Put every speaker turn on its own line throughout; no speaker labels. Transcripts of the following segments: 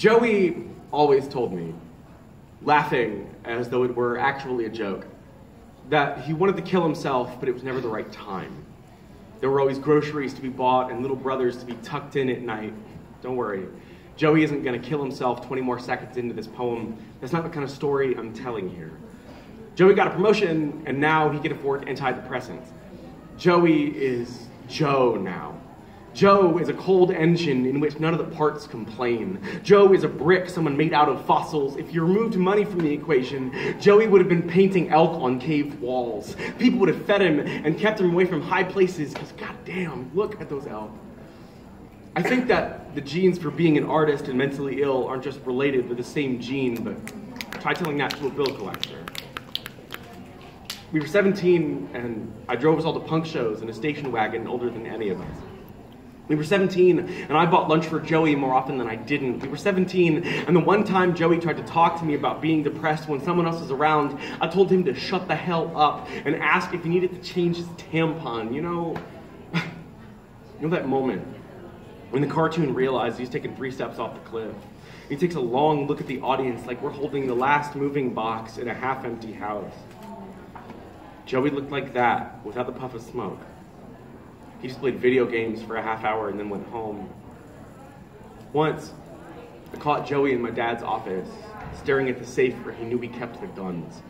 Joey always told me, laughing as though it were actually a joke, that he wanted to kill himself, but it was never the right time. There were always groceries to be bought and little brothers to be tucked in at night. Don't worry, Joey isn't going to kill himself 20 more seconds into this poem. That's not the kind of story I'm telling here. Joey got a promotion, and now he can afford antidepressants. Joey is Joe now. Joe is a cold engine in which none of the parts complain. Joe is a brick someone made out of fossils. If you removed money from the equation, Joey would have been painting elk on caved walls. People would have fed him and kept him away from high places because, goddamn, look at those elk. I think that the genes for being an artist and mentally ill aren't just related, they're the same gene, but try telling that to a bill collector. We were 17, and I drove us all to punk shows in a station wagon older than any of us. We were 17, and I bought lunch for Joey more often than I didn't. We were 17, and the one time Joey tried to talk to me about being depressed when someone else was around, I told him to shut the hell up and ask if he needed to change his tampon. You know that moment when the cartoon realized he's taken 3 steps off the cliff. He takes a long look at the audience like we're holding the last moving box in a half-empty house. Joey looked like that without the puff of smoke. He just played video games for a half hour and then went home. Once, I caught Joey in my dad's office, staring at the safe where he knew we kept the guns.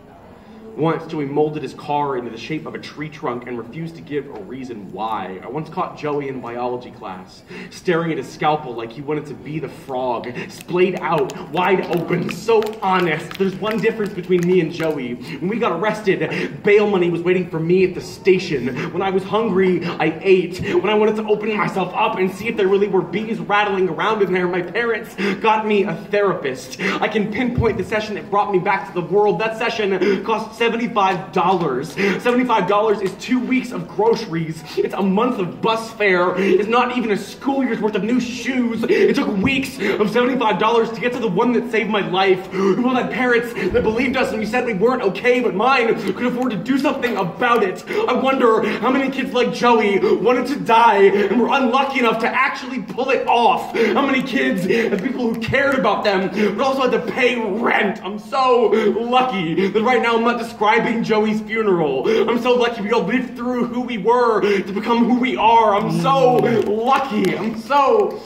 Once, Joey molded his car into the shape of a tree trunk and refused to give a reason why. I once caught Joey in biology class, staring at his scalpel like he wanted to be the frog, splayed out, wide open, so honest. There's one difference between me and Joey. When we got arrested, bail money was waiting for me at the station. When I was hungry, I ate. When I wanted to open myself up and see if there really were bees rattling around in there, my parents got me a therapist. I can pinpoint the session that brought me back to the world. That session cost $75. $75 is 2 weeks of groceries. It's a month of bus fare. It's not even a school year's worth of new shoes. It took weeks of $75 to get to the one that saved my life. We all had parents that believed us and we said we weren't okay, but mine could afford to do something about it. I wonder how many kids like Joey wanted to die and were unlucky enough to actually pull it off. How many kids and people who cared about them but also had to pay rent. I'm so lucky that right now I'm not describing Joey's funeral. I'm so lucky we all lived through who we were to become who we are. I'm so lucky. I'm so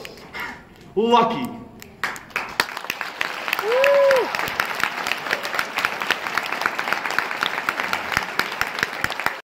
lucky. Woo.